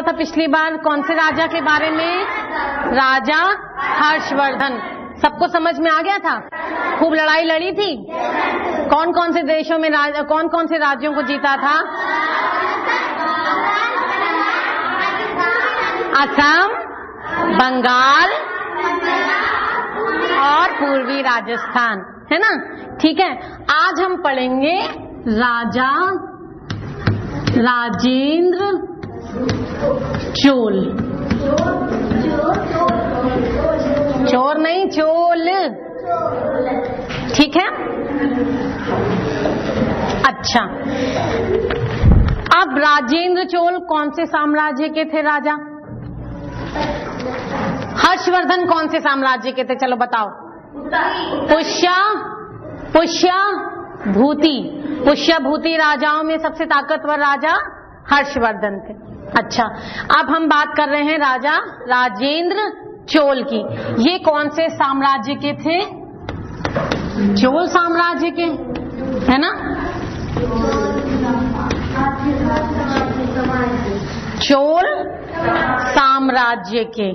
था पिछली बार? कौन से राजा के बारे में? राजा हर्षवर्धन। सबको समझ में आ गया था? खूब लड़ाई लड़ी थी। कौन कौन से देशों में कौन कौन से राज्यों को जीता था? असम, बंगाल और पूर्वी राजस्थान, है ना? ठीक है, आज हम पढ़ेंगे राजा राजेंद्र चोल। चोर नहीं, चोल। ठीक है, अच्छा। अब राजेंद्र चोल कौन से साम्राज्य के थे राजा? हर्षवर्धन कौन से साम्राज्य के थे? चलो बताओ। पुष्यभूति राजाओं में सबसे ताकतवर राजा हर्षवर्धन थे। अच्छा, अब हम बात कर रहे हैं राजा राजेंद्र चोल की। ये कौन से साम्राज्य के थे? चोल साम्राज्य के, है ना? चोल साम्राज्य के।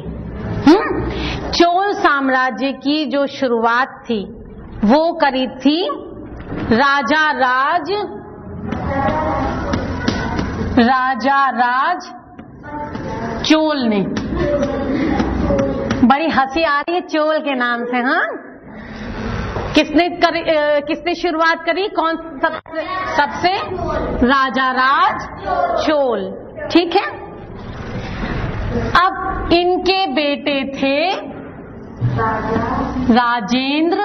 चोल साम्राज्य की जो शुरुआत थी वो करी थी राजा राज चोल ने। बड़ी हंसी आ रही है चोल के नाम से। हाँ, किसने शुरुआत करी? कौन सबसे? राजा राज चोल। ठीक है, अब इनके बेटे थे राजेंद्र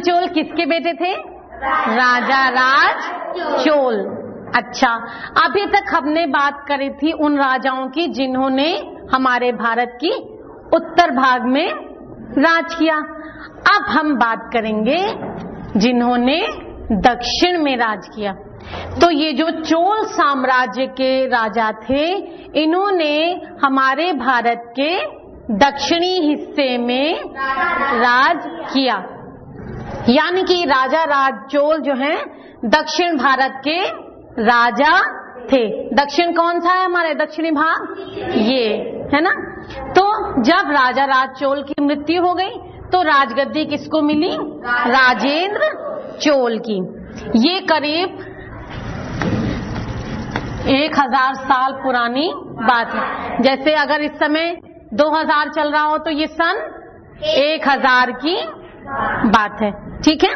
चोल। किसके बेटे थे? राजा राज चोल। अच्छा, अभी तक हमने बात करी थी उन राजाओं की जिन्होंने हमारे भारत की उत्तर भाग में राज किया। अब हम बात करेंगे जिन्होंने दक्षिण में राज किया। तो ये जो चोल साम्राज्य के राजा थे, इन्होंने हमारे भारत के दक्षिणी हिस्से में राज किया। यानी कि राजा राज चोल जो हैं दक्षिण भारत के राजा थे। दक्षिण कौन सा है हमारे दक्षिणी भाग? ये है ना। तो जब राजा राज चोल की मृत्यु हो गई तो राजगद्दी किसको मिली? राजेंद्र चोल की। ये करीब 1000 साल पुरानी बात है। जैसे अगर इस समय 2000 चल रहा हो तो ये सन 1000 की बात है। ठीक है,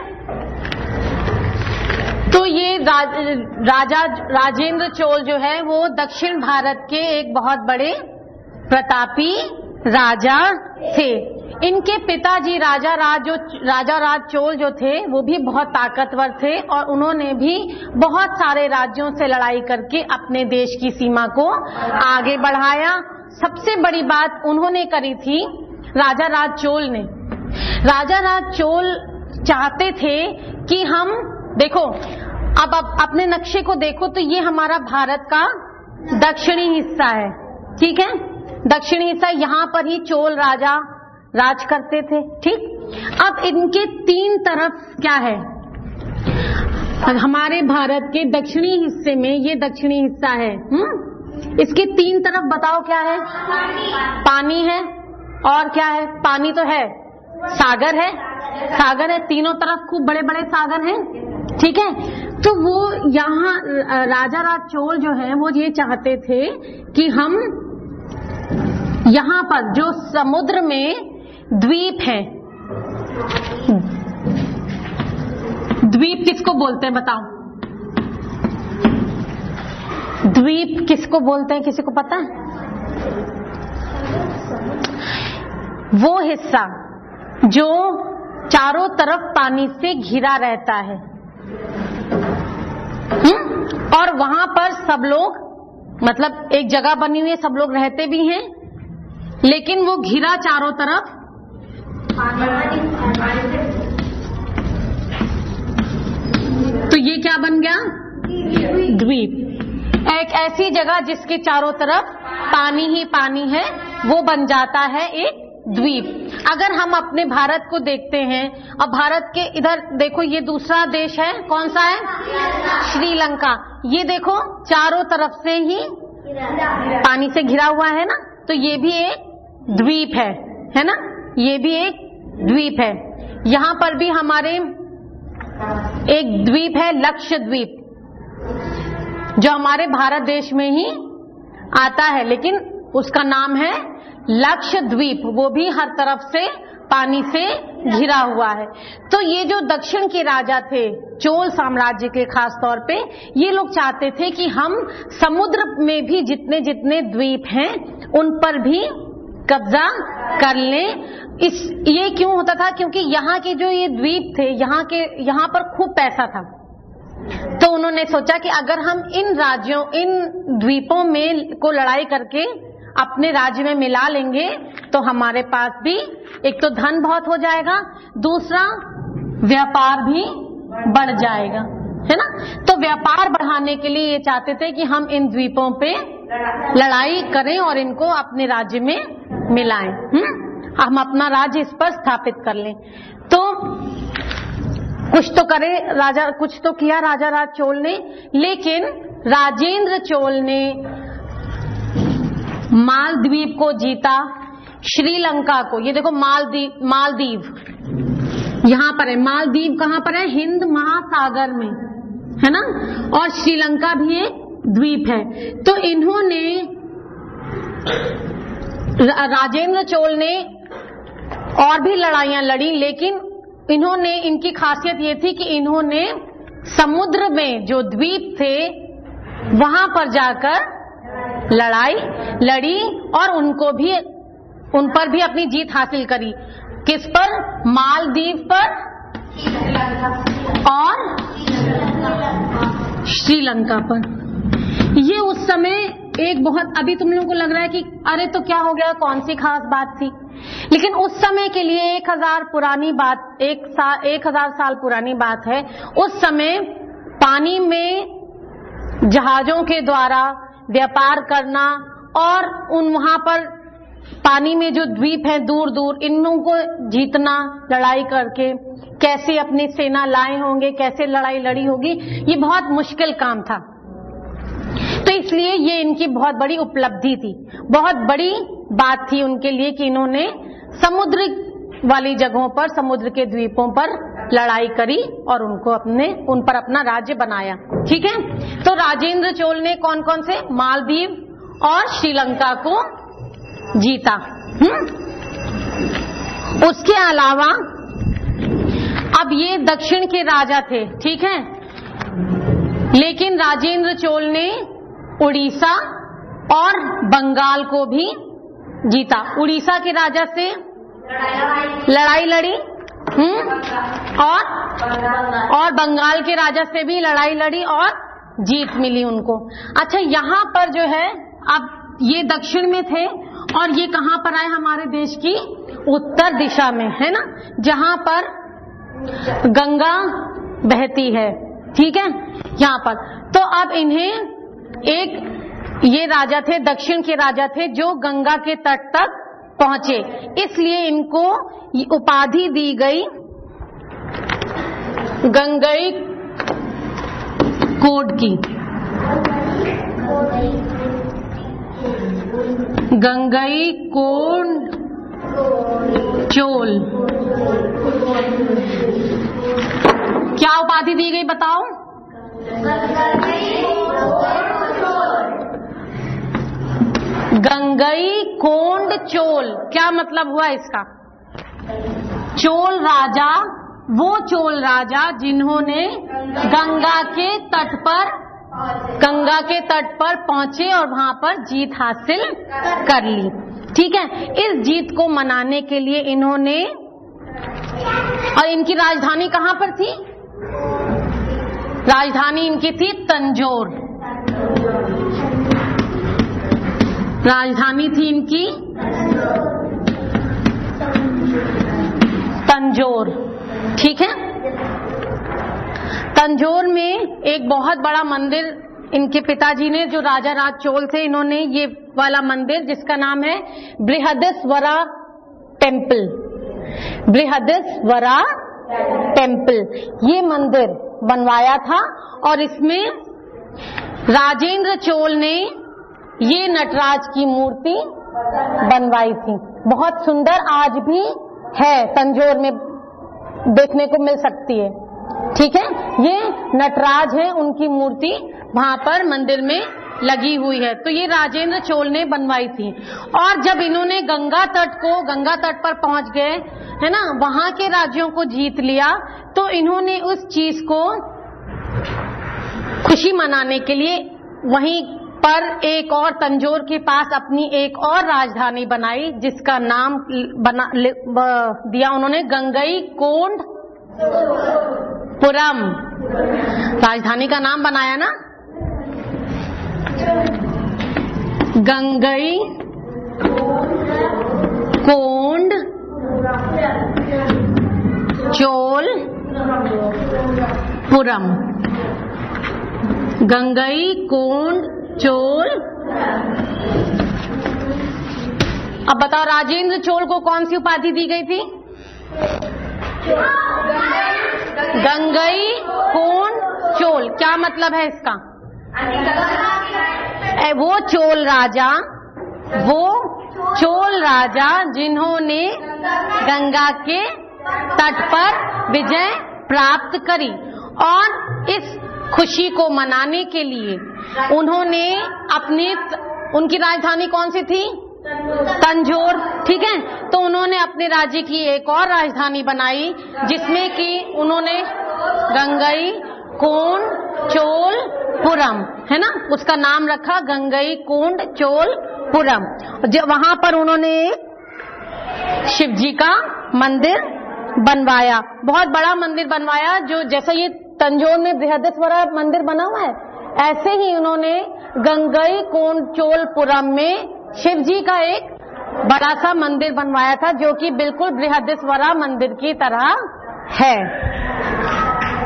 तो ये राजा राजेंद्र चोल जो है वो दक्षिण भारत के एक बहुत बड़े प्रतापी राजा थे। इनके पिताजी राजा राज चोल जो थे वो भी बहुत ताकतवर थे और उन्होंने भी बहुत सारे राज्यों से लड़ाई करके अपने देश की सीमा को आगे बढ़ाया। सबसे बड़ी बात उन्होंने करी थी राजा राज चोल ने। राजा राज चोल चाहते थे कि हम देखो, अब अपने नक्शे को देखो तो ये हमारा भारत का दक्षिणी हिस्सा है। ठीक है, दक्षिणी हिस्सा, यहाँ पर ही चोल राजा राज करते थे। ठीक, अब इनके 3 तरफ क्या है? हमारे भारत के दक्षिणी हिस्से में ये दक्षिणी हिस्सा है। इसके 3 तरफ बताओ क्या है? पानी है। और क्या है? पानी तो है, सागर है। सागर है, तीनों तरफ खूब बड़े बड़े सागर हैं। ठीक है, तो वो यहाँ राजा राज चोल जो है वो ये चाहते थे कि हम यहाँ पर जो समुद्र में द्वीप है, द्वीप किसको बोलते हैं बताओ? द्वीप किसको बोलते हैं, किसी को पता है? वो हिस्सा जो चारों तरफ पानी से घिरा रहता है। और वहां पर सब लोग, मतलब एक जगह बनी हुई है, सब लोग रहते भी हैं, लेकिन वो घिरा चारों तरफ तो ये क्या बन गया? द्वीप। एक ऐसी जगह जिसके चारों तरफ पानी ही पानी है, वो बन जाता है एक द्वीप। अगर हम अपने भारत को देखते हैं, अब भारत के इधर देखो, ये दूसरा देश है, कौन सा है? श्रीलंका। ये देखो चारों तरफ से ही पानी से घिरा हुआ है ना, तो ये भी एक द्वीप है ना, ये भी एक द्वीप है। यहाँ पर भी हमारे एक द्वीप है, लक्षद्वीप, जो हमारे भारत देश में ही आता है, लेकिन उसका नाम है लक्षद्वीप। वो भी हर तरफ से पानी से घिरा हुआ है। तो ये जो दक्षिण के राजा थे, चोल साम्राज्य के खास तौर पे, ये लोग चाहते थे कि हम समुद्र में भी जितने जितने द्वीप हैं उन पर भी कब्जा कर लें। ये क्यों होता था? क्योंकि यहाँ के जो ये द्वीप थे, यहाँ पर खूब पैसा था। तो उन्होंने सोचा कि अगर हम इन राज्यों, इन द्वीपों में को लड़ाई करके अपने राज्य में मिला लेंगे तो हमारे पास भी एक तो धन बहुत हो जाएगा, दूसरा व्यापार भी बढ़ जाएगा, है ना। तो व्यापार बढ़ाने के लिए ये चाहते थे कि हम इन द्वीपों पे लड़ाई करें और इनको अपने राज्य में मिलाएं, हम अपना राज्य इस पर स्थापित कर लें। तो कुछ तो करे राजा, कुछ तो किया राजा राज चोल ने, लेकिन राजेंद्र चोल ने मालदीव को जीता, श्रीलंका को। ये देखो मालदीव यहाँ पर है। मालदीव कहाँ पर है? हिंद महासागर में, है ना। और श्रीलंका भी एक द्वीप है। तो इन्होंने, राजेंद्र चोल ने और भी लड़ाइयां लड़ी, लेकिन इन्होंने, इनकी खासियत ये थी कि इन्होंने समुद्र में जो द्वीप थे वहां पर जाकर लड़ाई लड़ी और उन पर भी अपनी जीत हासिल करी। किस पर? मालदीव पर और श्रीलंका पर। ये उस समय एक बहुत, अभी तुम लोगों को लग रहा है कि अरे तो क्या हो गया, कौन सी खास बात थी, लेकिन उस समय के लिए 1000 पुरानी बात, 1000 साल पुरानी बात है। उस समय पानी में जहाजों के द्वारा व्यापार करना और वहां पर पानी में जो द्वीप है दूर दूर, इन लोगों को जीतना लड़ाई करके, कैसे अपनी सेना लाए होंगे, कैसे लड़ाई लड़ी होगी, ये बहुत मुश्किल काम था। तो इसलिए ये इनकी बहुत बड़ी उपलब्धि थी, बहुत बड़ी बात थी उनके लिए कि इन्होंने समुद्र वाली जगहों पर, समुद्र के द्वीपों पर लड़ाई करी और उन पर अपना राज्य बनाया। ठीक है। तो राजेंद्र चोल ने कौन कौन से? मालदीव और श्रीलंका को जीता। उसके अलावा अब ये दक्षिण के राजा थे, ठीक है, लेकिन राजेंद्र चोल ने उड़ीसा और बंगाल को भी जीता। उड़ीसा के राजा से लड़ाई लड़ी और बंगाल के राजा से भी लड़ाई लड़ी और जीत मिली उनको। अच्छा, यहाँ पर जो है, अब ये दक्षिण में थे और ये कहाँ पर आए? हमारे देश की उत्तर दिशा में, है ना, जहाँ पर गंगा बहती है। ठीक है, यहाँ पर। तो अब इन्हें ये राजा थे, दक्षिण के राजा थे, जो गंगा के तट तक पहुंचे, इसलिए इनको उपाधि दी गई गंगई कोड की। गंगई कोंड चोल, क्या उपाधि दी गई बताओ? गंगई कोंड चोल। क्या मतलब हुआ इसका? चोल राजा, वो चोल राजा जिन्होंने गंगा के तट पर पहुंचे और वहां पर जीत हासिल कर ली। ठीक है, इस जीत को मनाने के लिए इन्होंने, और इनकी राजधानी कहां पर थी? राजधानी इनकी थी तंजौर। राजधानी थी इनकी तंजौर। ठीक है, तंजौर में एक बहुत बड़ा मंदिर इनके पिताजी ने, जो राजा राज चोल थे, इन्होंने ये वाला मंदिर जिसका नाम है बृहदेश्वरा टेम्पल, बृहदेश्वरा टेम्पल, ये मंदिर बनवाया था और इसमें राजेंद्र चोल ने ये नटराज की मूर्ति बनवाई थी। बहुत सुंदर, आज भी है, तंजौर में देखने को मिल सकती है। ठीक है, ये नटराज है, उनकी मूर्ति वहां पर मंदिर में लगी हुई है। तो ये राजेंद्र चोल ने बनवाई थी। और जब इन्होंने गंगा तट पर पहुंच गए, है ना, वहां के राज्यों को जीत लिया, तो इन्होंने उस चीज को खुशी मनाने के लिए वहीं पर एक और तंजौर के पास अपनी एक और राजधानी बनाई, जिसका नाम दिया उन्होंने गंगईकोंडपुरम। राजधानी का नाम बनाया ना, गंगईकोंडचोलपुरम। गंगईकोंडचोल। अब बताओ, राजेंद्र चोल को कौन सी उपाधि दी गई थी? गंगईकोंडचोल। क्या मतलब है इसका? वो चोल राजा जिन्होंने गंगा के तट पर विजय प्राप्त करी, और इस खुशी को मनाने के लिए उन्होंने उनकी राजधानी कौन सी थी? तंजौर। ठीक है, तो उन्होंने अपने राज्य की एक और राजधानी बनाई, जिसमें कि उन्होंने गंगईकोंडचोलपुरम, है ना, उसका नाम रखा गंगईकोंडचोलपुरम। वहां पर उन्होंने शिव जी का मंदिर बनवाया, बहुत बड़ा मंदिर बनवाया, जो जैसा ये तंजौर में बृहदेश्वरा मंदिर बना हुआ है, ऐसे ही उन्होंने गंगईकोंडचोलपुरम में शिव जी का एक बड़ा सा मंदिर बनवाया था, जो कि बिल्कुल बृहदेश्वरा मंदिर की तरह है।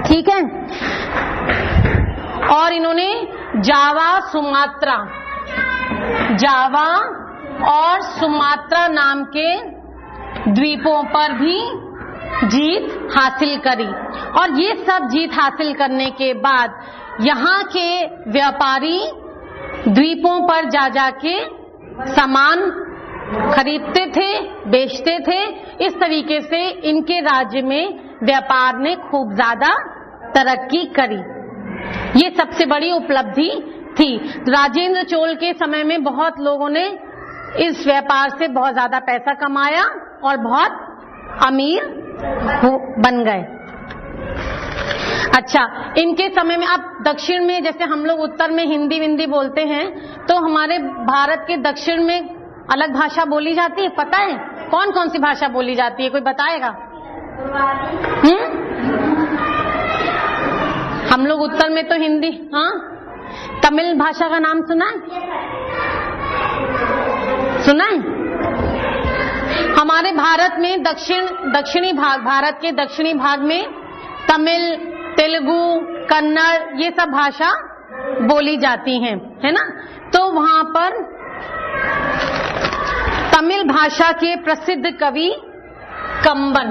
ठीक है, और इन्होंने जावा और सुमात्रा नाम के द्वीपों पर भी जीत हासिल करी। और ये सब जीत हासिल करने के बाद यहाँ के व्यापारी द्वीपों पर जा के सामान खरीदते थे, बेचते थे। इस तरीके से इनके राज्य में व्यापार ने खूब ज्यादा तरक्की करी। ये सबसे बड़ी उपलब्धि थी। राजेंद्र चोल के समय में बहुत लोगों ने इस व्यापार से बहुत ज्यादा पैसा कमाया और बहुत अमीर बन गए। अच्छा, इनके समय में, अब दक्षिण में, जैसे हम लोग उत्तर में हिंदी बोलते हैं, तो हमारे भारत के दक्षिण में अलग भाषा बोली जाती है। पता है कौन कौन सी भाषा बोली जाती है? कोई बताएगा? हम लोग उत्तर में तो हिंदी। हाँ, तमिल भाषा का नाम सुना है? सुना है? हमारे भारत में दक्षिणी भाग, भारत के दक्षिणी भाग में तमिल, तेलुगु, कन्नड़, ये सब भाषा बोली जाती हैं, है ना। तो वहां पर तमिल भाषा के प्रसिद्ध कवि कंबन,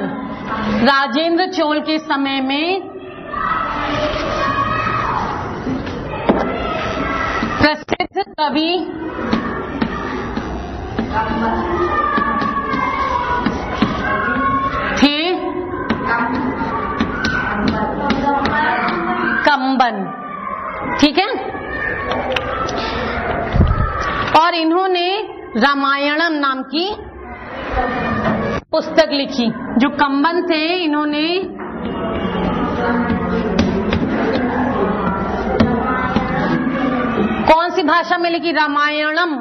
राजेंद्र चोल के समय में प्रसिद्ध कवि थे कंबन। ठीक है, और इन्होंने रामायणम नाम की पुस्तक लिखी। जो कंबन थे, इन्होंने कौन सी भाषा में लिखी? रामायणम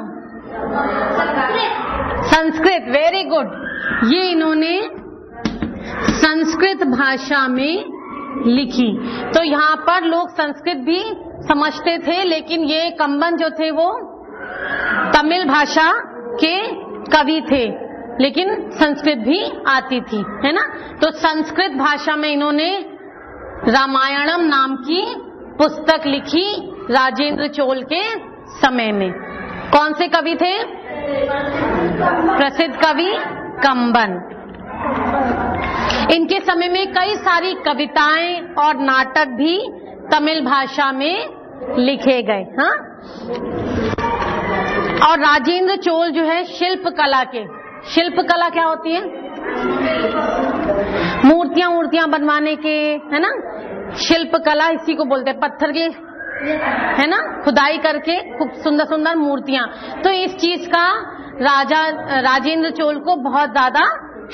संस्कृत। Very good. ये इन्होंने संस्कृत भाषा में लिखी। तो यहाँ पर लोग संस्कृत भी समझते थे, लेकिन ये कंबन जो थे वो तमिल भाषा के कवि थे, लेकिन संस्कृत भी आती थी, है ना। तो संस्कृत भाषा में इन्होंने रामायणम नाम की पुस्तक लिखी राजेंद्र चोल के समय में। कौन से कवि थे? प्रसिद्ध कवि कंबन। इनके समय में कई सारी कविताएं और नाटक भी तमिल भाषा में लिखे गए। हाँ, और राजेंद्र चोल जो है शिल्प कला क्या होती है? मूर्तियां बनवाने के, है ना, शिल्प कला इसी को बोलते हैं। पत्थर के, है ना, खुदाई करके खूब सुंदर सुंदर मूर्तियां। तो इस चीज का राजेंद्र चोल को बहुत ज्यादा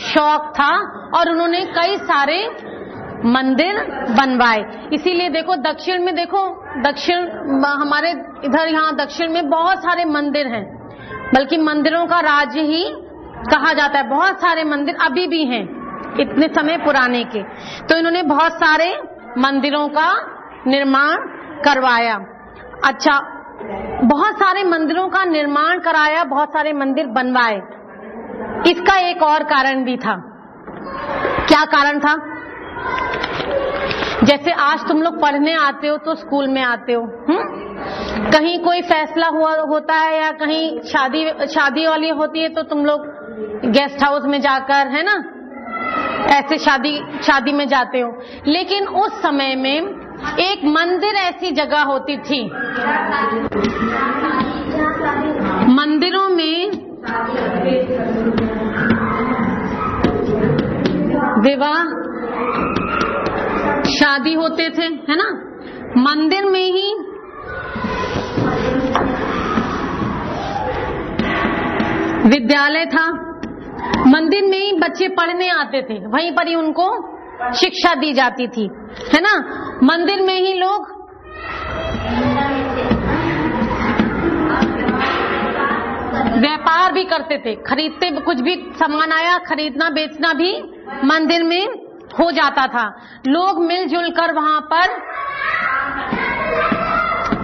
शौक था और उन्होंने कई सारे मंदिर बनवाए। इसीलिए देखो दक्षिण में, हमारे इधर यहाँ दक्षिण में बहुत सारे मंदिर हैं, बल्कि मंदिरों का राज्य ही कहा जाता है। बहुत सारे मंदिर अभी भी हैं, इतने समय पुराने के। तो इन्होंने बहुत सारे मंदिरों का निर्माण करवाया। अच्छा, बहुत सारे मंदिरों का निर्माण कराया, बहुत सारे मंदिर बनवाए। इसका एक और कारण भी था। क्या कारण था? जैसे आज तुम लोग पढ़ने आते हो तो स्कूल में आते हो, कहीं कोई फैसला होता है या कहीं शादी वाली होती है तो तुम लोग गेस्ट हाउस में जाकर, है ना, ऐसे शादी में जाते हो। लेकिन उस समय में एक मंदिर ऐसी जगह होती थी, मंदिरों में विवाह शादी होते थे, है ना, मंदिर में ही विद्यालय था, मंदिर में ही बच्चे पढ़ने आते थे, वहीं पर ही उनको शिक्षा दी जाती थी, है ना। मंदिर में ही लोग व्यापार भी करते थे, खरीदते, कुछ भी सामान आया खरीदना बेचना भी मंदिर में हो जाता था। लोग मिलजुल कर वहां पर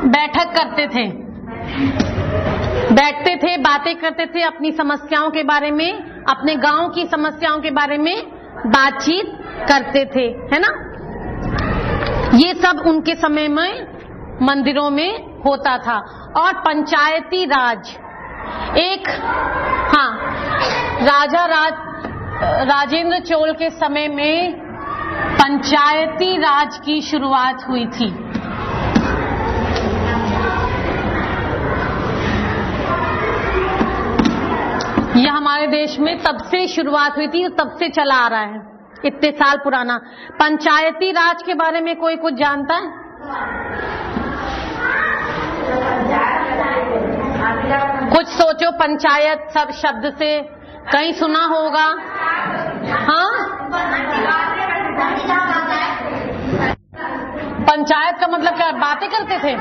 बैठक करते थे, बैठते थे, बातें करते थे, अपनी समस्याओं के बारे में, अपने गांव की समस्याओं के बारे में बातचीत करते थे, है ना। ये सब उनके समय में मंदिरों में होता था। और पंचायती राज एक, हाँ, राजेंद्र चोल के समय में पंचायती राज की शुरुआत हुई थी। यह हमारे देश में तब से शुरुआत हुई थी, तब से चला आ रहा है, इतने साल पुराना। पंचायती राज के बारे में कोई कुछ जानता है? कुछ सोचो, पंचायत सब शब्द से कहीं सुना होगा। हाँ, पंचायत का मतलब क्या? बातें करते थे,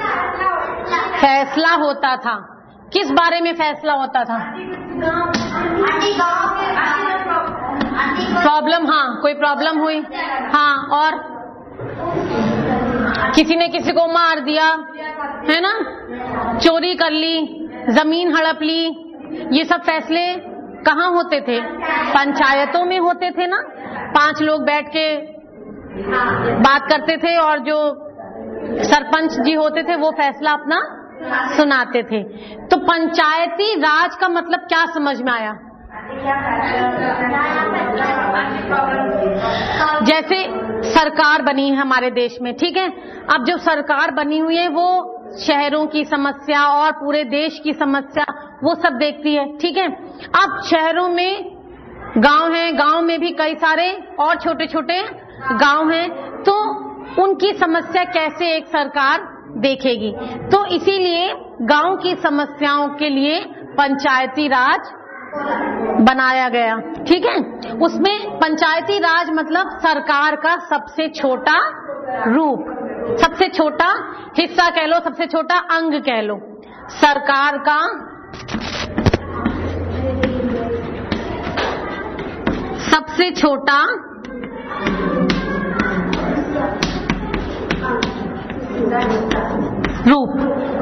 फैसला होता था। किस बारे में फैसला होता था? प्रॉब्लम, हाँ, कोई प्रॉब्लम हुई, हाँ, और किसी ने किसी को मार दिया, है ना, चोरी कर ली, जमीन हड़प ली, ये सब फैसले कहाँ होते थे? पंचायतों में होते थे ना। 5 लोग बैठ के बात करते थे और जो सरपंच जी होते थे वो फैसला अपना सुनाते थे। तो पंचायती राज का मतलब क्या समझ में आया? जैसे सरकार बनी है हमारे देश में, ठीक है। अब जो सरकार बनी हुई है वो शहरों की समस्या और पूरे देश की समस्या वो सब देखती है, ठीक है। अब शहरों में गांव हैं, गांव में भी कई सारे और छोटे छोटे गांव हैं, तो उनकी समस्या कैसे एक सरकार देखेगी? तो इसीलिए गांव की समस्याओं के लिए पंचायती राज बनाया गया, ठीक है। उसमें पंचायती राज मतलब सरकार का सबसे छोटा रूप, सबसे छोटा हिस्सा कह लो, सबसे छोटा अंग कह लो, सरकार का सबसे छोटा रूप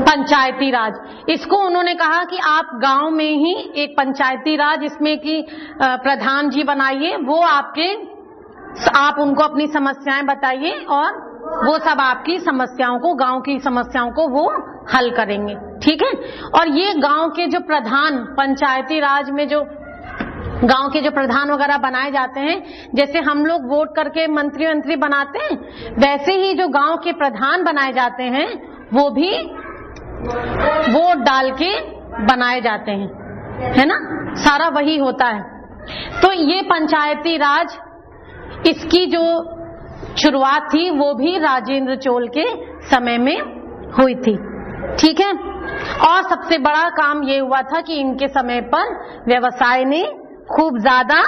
पंचायती राज। इसको उन्होंने कहा कि आप गांव में ही एक पंचायती राज, इसमें कि प्रधान जी बनाइए, वो आप उनको अपनी समस्याएं बताइए और वो सब आपकी समस्याओं को, गांव की समस्याओं को वो हल करेंगे, ठीक है। और ये गांव के जो प्रधान, पंचायती राज में जो गांव के जो प्रधान वगैरह बनाए जाते हैं, जैसे हम लोग वोट करके मंत्री बनाते हैं, वैसे ही जो गांव के प्रधान बनाए जाते हैं वो भी वोट डाल के बनाए जाते हैं, है ना, सारा वही होता है। तो ये पंचायती राज, इसकी जो शुरुआत थी वो भी राजेंद्र चोल के समय में हुई थी, ठीक है। और सबसे बड़ा काम ये हुआ था कि इनके समय पर व्यवसाय ने खूब ज्यादा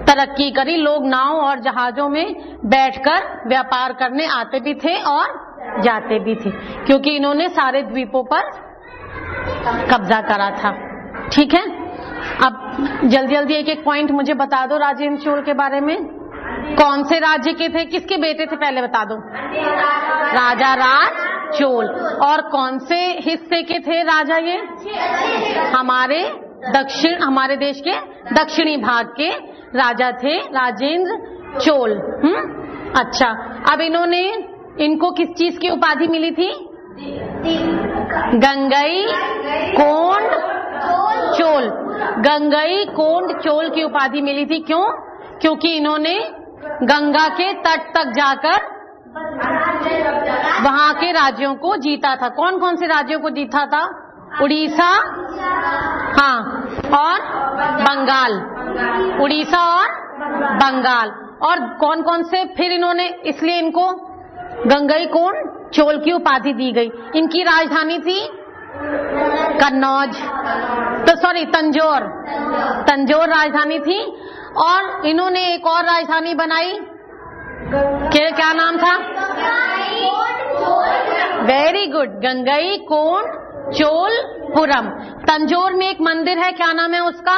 तरक्की करी। लोग नाव और जहाजों में बैठकर व्यापार करने आते भी थे और जाते भी थे, क्योंकि इन्होंने सारे द्वीपों पर कब्जा करा था, ठीक है। अब जल्दी जल्दी एक एक पॉइंट मुझे बता दो राजेंद्र चोल के बारे में। कौन से राज्य के थे, किसके बेटे थे, पहले बता दो। राजा राज चोल। और कौन से हिस्से के थे राजा ये? हमारे देश के दक्षिणी भाग के राजा थे राजेंद्र चोल। अच्छा, अब इनको किस चीज की उपाधि मिली थी? गंगई कोंड चोल। गंगई कोंड चोल की उपाधि मिली थी। क्यों? क्योंकि इन्होंने गंगा के तट तक जाकर वहां के राज्यों को जीता था। कौन कौन से राज्यों को जीता था? उड़ीसा, हाँ, और बंगाल। उड़ीसा और बंगाल। और कौन कौन से, फिर इन्होंने, इसलिए इनको गंगई कोंड चोल की उपाधि दी गई। इनकी राजधानी थी कन्नौज, तो सॉरी तंजौर। तंजौर राजधानी थी। और इन्होंने एक और राजधानी बनाई, क्या नाम था? वेरी गुड, गंगई कोंड चोलपुरम। तंजौर में एक मंदिर है, क्या नाम है उसका?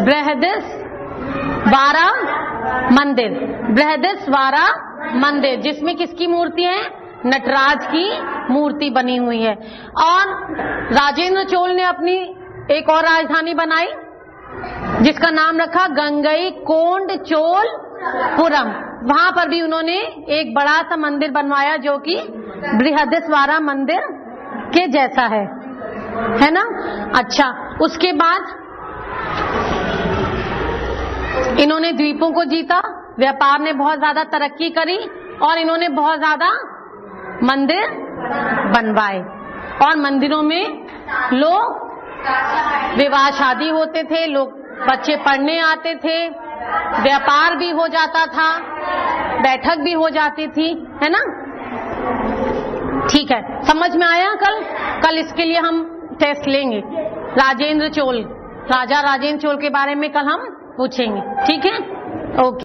बृहदिस्वारा मंदिर। बृहदिस्वारा मंदिर, जिसमें किसकी मूर्ति है? नटराज की मूर्ति बनी हुई है। और राजेंद्र चोल ने अपनी एक और राजधानी बनाई जिसका नाम रखा गंगई कोंड चोलपुरम। वहां पर भी उन्होंने एक बड़ा सा मंदिर बनवाया जो कि बृहदिस्वारा मंदिर के जैसा है ना। अच्छा, उसके बाद इन्होंने द्वीपों को जीता, व्यापार ने बहुत ज्यादा तरक्की करी और इन्होंने बहुत ज्यादा मंदिर बनवाए। और मंदिरों में लोग विवाह शादी होते थे, लोग बच्चे पढ़ने आते थे, व्यापार भी हो जाता था, बैठक भी हो जाती थी, है ना। ठीक है, समझ में आया? कल इसके लिए हम टेस्ट लेंगे। राजेंद्र चोल, राजा राजेंद्र चोल के बारे में कल हम पूछेंगे, ठीक है। ओके।